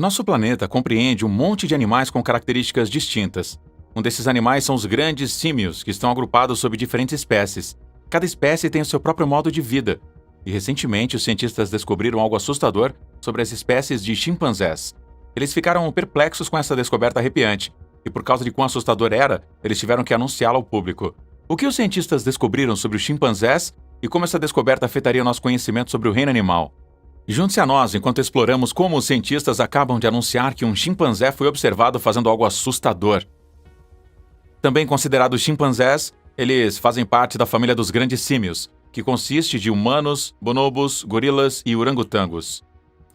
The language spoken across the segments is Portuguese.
Nosso planeta compreende um monte de animais com características distintas. Um desses animais são os grandes símios, que estão agrupados sob diferentes espécies. Cada espécie tem o seu próprio modo de vida. E recentemente os cientistas descobriram algo assustador sobre as espécies de chimpanzés. Eles ficaram perplexos com essa descoberta arrepiante, e por causa de quão assustador era, eles tiveram que anunciá-la ao público. O que os cientistas descobriram sobre os chimpanzés e como essa descoberta afetaria nosso conhecimento sobre o reino animal? Junte-se a nós enquanto exploramos como os cientistas acabam de anunciar que um chimpanzé foi observado fazendo algo assustador. Também considerados chimpanzés, eles fazem parte da família dos grandes símios, que consiste de humanos, bonobos, gorilas e orangotangos.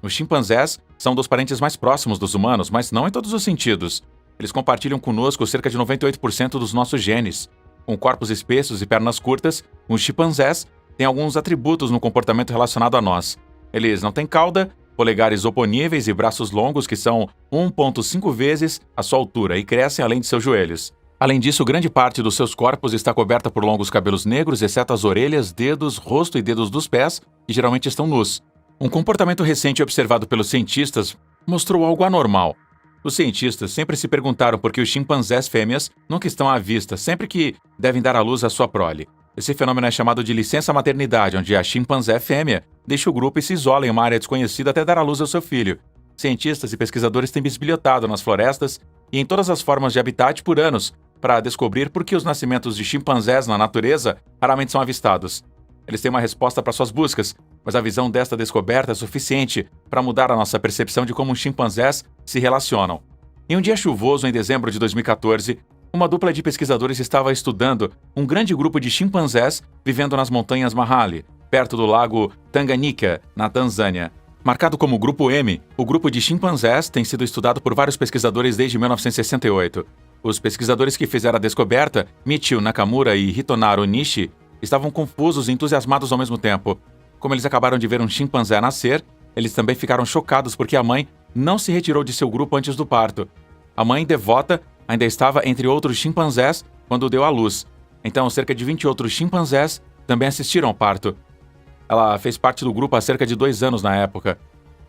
Os chimpanzés são dos parentes mais próximos dos humanos, mas não em todos os sentidos. Eles compartilham conosco cerca de 98% dos nossos genes. Com corpos espessos e pernas curtas, os chimpanzés têm alguns atributos no comportamento relacionado a nós. Eles não têm cauda, polegares oponíveis e braços longos que são 1,5 vezes a sua altura e crescem além de seus joelhos. Além disso, grande parte dos seus corpos está coberta por longos cabelos negros, exceto as orelhas, dedos, rosto e dedos dos pés, que geralmente estão nus. Um comportamento recente observado pelos cientistas mostrou algo anormal. Os cientistas sempre se perguntaram por que os chimpanzés fêmeas nunca estão à vista sempre que devem dar à luz a sua prole. Esse fenômeno é chamado de licença maternidade, onde a chimpanzé fêmea deixa o grupo e se isola em uma área desconhecida até dar à luz ao seu filho. Cientistas e pesquisadores têm bisbilhotado nas florestas e em todas as formas de habitat por anos para descobrir por que os nascimentos de chimpanzés na natureza raramente são avistados. Eles têm uma resposta para suas buscas, mas a visão desta descoberta é suficiente para mudar a nossa percepção de como os chimpanzés se relacionam. Em um dia chuvoso em dezembro de 2014, uma dupla de pesquisadores estava estudando um grande grupo de chimpanzés vivendo nas montanhas Mahale, perto do lago Tanganyika, na Tanzânia. Marcado como Grupo M, o grupo de chimpanzés tem sido estudado por vários pesquisadores desde 1968. Os pesquisadores que fizeram a descoberta, Michio Nakamura e Hitonaro Nishi, estavam confusos e entusiasmados ao mesmo tempo. Como eles acabaram de ver um chimpanzé nascer, eles também ficaram chocados porque a mãe não se retirou de seu grupo antes do parto. A mãe, devota, ainda estava entre outros chimpanzés quando deu à luz. Então, cerca de 20 outros chimpanzés também assistiram ao parto. Ela fez parte do grupo há cerca de 2 anos na época.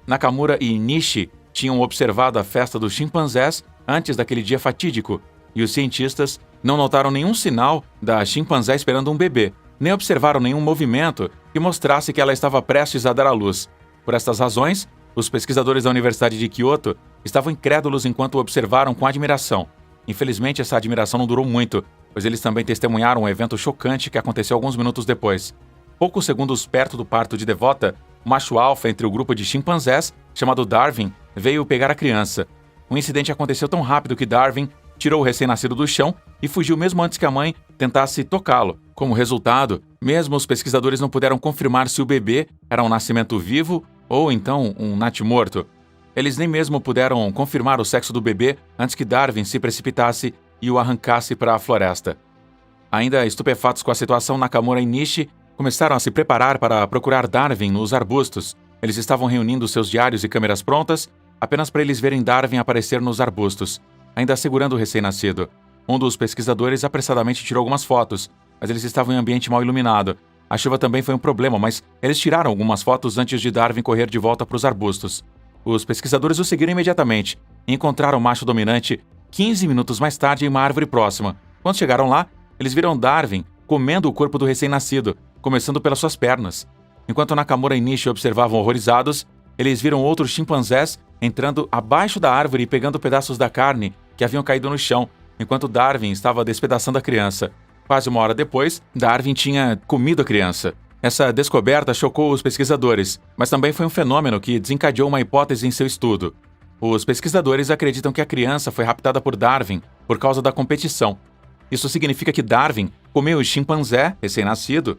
Nakamura e Nishi tinham observado a festa dos chimpanzés antes daquele dia fatídico, e os cientistas não notaram nenhum sinal da chimpanzé esperando um bebê, nem observaram nenhum movimento que mostrasse que ela estava prestes a dar à luz. Por estas razões, os pesquisadores da Universidade de Kyoto estavam incrédulos enquanto observaram com admiração. Infelizmente, essa admiração não durou muito, pois eles também testemunharam um evento chocante que aconteceu alguns minutos depois. Poucos segundos perto do parto de Devota, o macho alfa entre o grupo de chimpanzés, chamado Darwin, veio pegar a criança. O incidente aconteceu tão rápido que Darwin tirou o recém-nascido do chão e fugiu mesmo antes que a mãe tentasse tocá-lo. Como resultado, mesmo os pesquisadores não puderam confirmar se o bebê era um nascimento vivo ou então um natimorto. Eles nem mesmo puderam confirmar o sexo do bebê antes que Darwin se precipitasse e o arrancasse para a floresta. Ainda estupefatos com a situação, Nakamura e Nishi começaram a se preparar para procurar Darwin nos arbustos. Eles estavam reunindo seus diários e câmeras prontas apenas para eles verem Darwin aparecer nos arbustos, ainda segurando o recém-nascido. Um dos pesquisadores apressadamente tirou algumas fotos, mas eles estavam em ambiente mal iluminado. A chuva também foi um problema, mas eles tiraram algumas fotos antes de Darwin correr de volta para os arbustos. Os pesquisadores o seguiram imediatamente e encontraram o macho dominante 15 minutos mais tarde em uma árvore próxima. Quando chegaram lá, eles viram Darwin comendo o corpo do recém-nascido, começando pelas suas pernas. Enquanto Nakamura e Nishi observavam horrorizados, eles viram outros chimpanzés entrando abaixo da árvore e pegando pedaços da carne que haviam caído no chão, enquanto Darwin estava despedaçando a criança. Quase uma hora depois, Darwin tinha comido a criança. Essa descoberta chocou os pesquisadores, mas também foi um fenômeno que desencadeou uma hipótese em seu estudo. Os pesquisadores acreditam que a criança foi raptada por Darwin por causa da competição. Isso significa que Darwin comeu o chimpanzé recém-nascido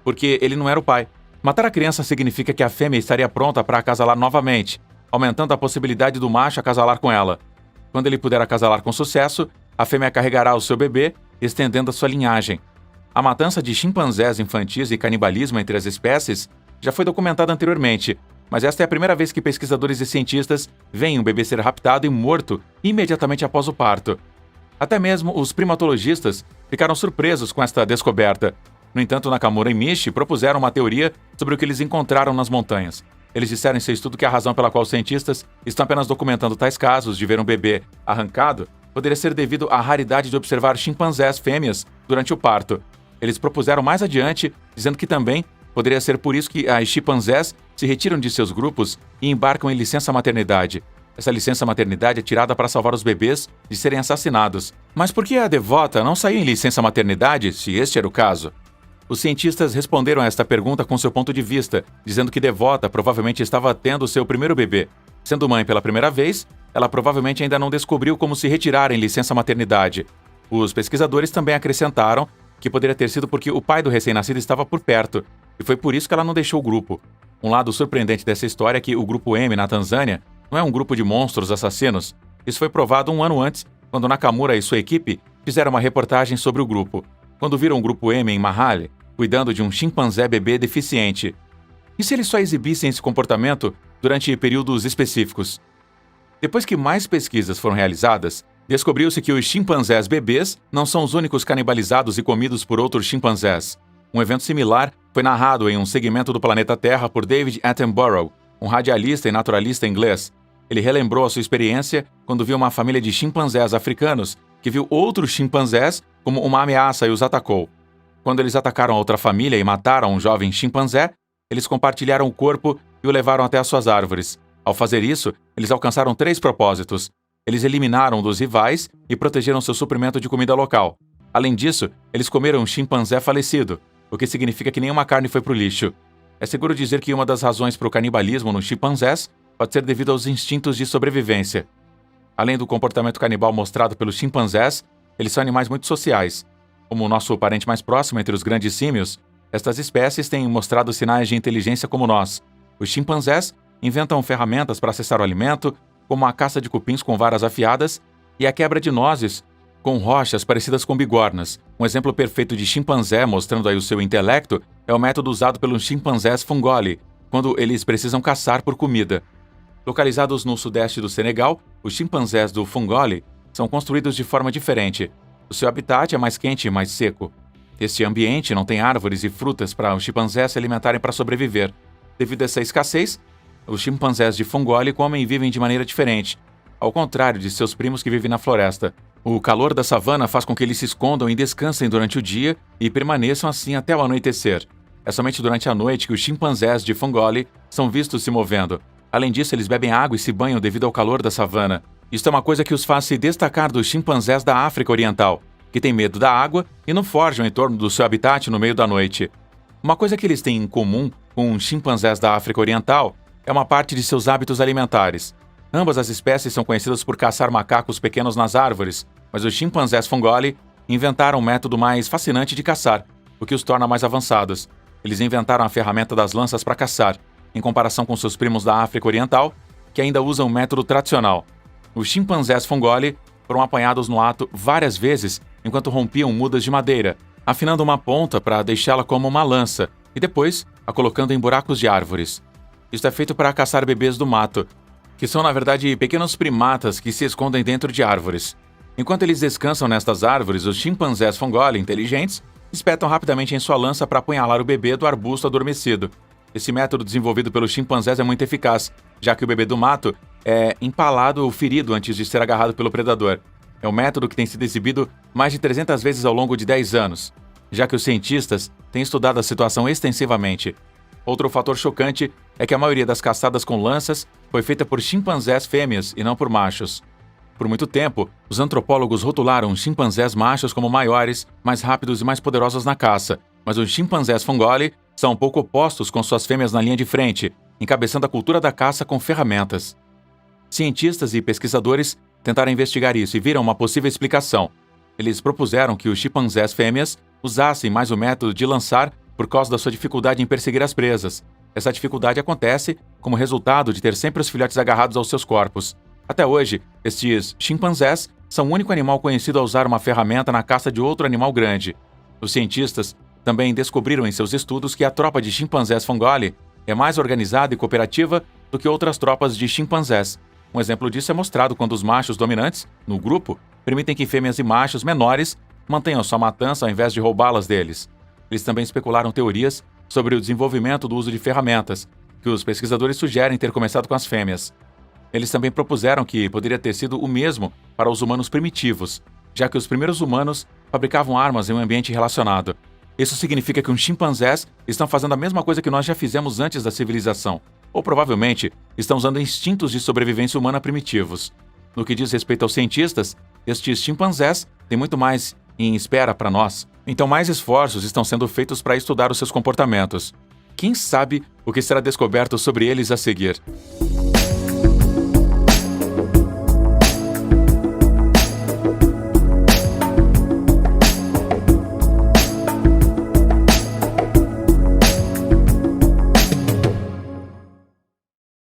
porque ele não era o pai. Matar a criança significa que a fêmea estaria pronta para acasalar novamente, aumentando a possibilidade do macho acasalar com ela. Quando ele puder acasalar com sucesso, a fêmea carregará o seu bebê, estendendo a sua linhagem. A matança de chimpanzés infantis e canibalismo entre as espécies já foi documentada anteriormente, mas esta é a primeira vez que pesquisadores e cientistas veem um bebê ser raptado e morto imediatamente após o parto. Até mesmo os primatologistas ficaram surpresos com esta descoberta. No entanto, Nakamura e Nishi propuseram uma teoria sobre o que eles encontraram nas montanhas. Eles disseram em seu estudo que a razão pela qual os cientistas estão apenas documentando tais casos de ver um bebê arrancado poderia ser devido à raridade de observar chimpanzés fêmeas durante o parto. Eles propuseram mais adiante, dizendo que também poderia ser por isso que as chimpanzés se retiram de seus grupos e embarcam em licença maternidade. Essa licença maternidade é tirada para salvar os bebês de serem assassinados. Mas por que a devota não saiu em licença maternidade, se este era o caso? Os cientistas responderam a esta pergunta com seu ponto de vista, dizendo que Devota provavelmente estava tendo seu primeiro bebê. Sendo mãe pela primeira vez, ela provavelmente ainda não descobriu como se retirar em licença maternidade. Os pesquisadores também acrescentaram que poderia ter sido porque o pai do recém-nascido estava por perto, e foi por isso que ela não deixou o grupo. Um lado surpreendente dessa história é que o Grupo M na Tanzânia não é um grupo de monstros assassinos. Isso foi provado um ano antes, quando Nakamura e sua equipe fizeram uma reportagem sobre o grupo. Quando viram o Grupo M em Mahale, cuidando de um chimpanzé bebê deficiente. E se eles só exibissem esse comportamento durante períodos específicos? Depois que mais pesquisas foram realizadas, descobriu-se que os chimpanzés bebês não são os únicos canibalizados e comidos por outros chimpanzés. Um evento similar foi narrado em um segmento do Planeta Terra por David Attenborough, um radialista e naturalista inglês. Ele relembrou a sua experiência quando viu uma família de chimpanzés africanos que viu outros chimpanzés como uma ameaça e os atacou. Quando eles atacaram a outra família e mataram um jovem chimpanzé, eles compartilharam o corpo e o levaram até as suas árvores. Ao fazer isso, eles alcançaram 3 propósitos. Eles eliminaram um dos rivais e protegeram seu suprimento de comida local. Além disso, eles comeram um chimpanzé falecido, o que significa que nenhuma carne foi para o lixo. É seguro dizer que uma das razões para o canibalismo nos chimpanzés pode ser devido aos instintos de sobrevivência. Além do comportamento canibal mostrado pelos chimpanzés, eles são animais muito sociais. Como o nosso parente mais próximo entre os grandes símios, estas espécies têm mostrado sinais de inteligência como nós. Os chimpanzés inventam ferramentas para acessar o alimento, como a caça de cupins com varas afiadas e a quebra de nozes com rochas parecidas com bigornas. Um exemplo perfeito de chimpanzé mostrando aí o seu intelecto é o método usado pelos chimpanzés Fungoli, quando eles precisam caçar por comida. Localizados no sudeste do Senegal, os chimpanzés do Fungoli são construídos de forma diferente. O seu habitat é mais quente e mais seco. Este ambiente não tem árvores e frutas para os chimpanzés se alimentarem para sobreviver. Devido a essa escassez, os chimpanzés de Fungoli comem e vivem de maneira diferente, ao contrário de seus primos que vivem na floresta. O calor da savana faz com que eles se escondam e descansem durante o dia e permaneçam assim até o anoitecer. É somente durante a noite que os chimpanzés de Fungoli são vistos se movendo. Além disso, eles bebem água e se banham devido ao calor da savana. Isto é uma coisa que os faz se destacar dos chimpanzés da África Oriental, que têm medo da água e não forjam em torno do seu habitat no meio da noite. Uma coisa que eles têm em comum com os chimpanzés da África Oriental é uma parte de seus hábitos alimentares. Ambas as espécies são conhecidas por caçar macacos pequenos nas árvores, mas os chimpanzés Fungoli inventaram um método mais fascinante de caçar, o que os torna mais avançados. Eles inventaram a ferramenta das lanças para caçar, em comparação com seus primos da África Oriental, que ainda usam o método tradicional. Os chimpanzés Fungoli foram apanhados no ato várias vezes enquanto rompiam mudas de madeira, afinando uma ponta para deixá-la como uma lança e depois a colocando em buracos de árvores. Isto é feito para caçar bebês do mato, que são na verdade pequenos primatas que se escondem dentro de árvores. Enquanto eles descansam nestas árvores, os chimpanzés Fungoli inteligentes espetam rapidamente em sua lança para apunhalar o bebê do arbusto adormecido. Esse método desenvolvido pelos chimpanzés é muito eficaz, já que o bebê do mato é empalado ou ferido antes de ser agarrado pelo predador. É um método que tem sido exibido mais de 300 vezes ao longo de 10 anos, já que os cientistas têm estudado a situação extensivamente. Outro fator chocante é que a maioria das caçadas com lanças foi feita por chimpanzés fêmeas e não por machos. Por muito tempo, os antropólogos rotularam os chimpanzés machos como maiores, mais rápidos e mais poderosos na caça, mas os chimpanzés Fungoli são um pouco opostos com suas fêmeas na linha de frente, encabeçando a cultura da caça com ferramentas. Cientistas e pesquisadores tentaram investigar isso e viram uma possível explicação. Eles propuseram que os chimpanzés fêmeas usassem mais o método de lançar por causa da sua dificuldade em perseguir as presas. Essa dificuldade acontece como resultado de ter sempre os filhotes agarrados aos seus corpos. Até hoje, estes chimpanzés são o único animal conhecido a usar uma ferramenta na caça de outro animal grande. Os cientistas também descobriram em seus estudos que a tropa de chimpanzés Fungoli é mais organizada e cooperativa do que outras tropas de chimpanzés. Um exemplo disso é mostrado quando os machos dominantes, no grupo, permitem que fêmeas e machos menores mantenham sua matança ao invés de roubá-las deles. Eles também especularam teorias sobre o desenvolvimento do uso de ferramentas, que que os pesquisadores sugerem ter começado com as fêmeas. Eles também propuseram que poderia ter sido o mesmo para os humanos primitivos, já que os primeiros humanos fabricavam armas em um ambiente relacionado. Isso significa que os chimpanzés estão fazendo a mesma coisa que nós já fizemos antes da civilização, ou provavelmente estão usando instintos de sobrevivência humana primitivos. No que diz respeito aos cientistas, estes chimpanzés têm muito mais em espera para nós, então mais esforços estão sendo feitos para estudar os seus comportamentos. Quem sabe o que será descoberto sobre eles a seguir?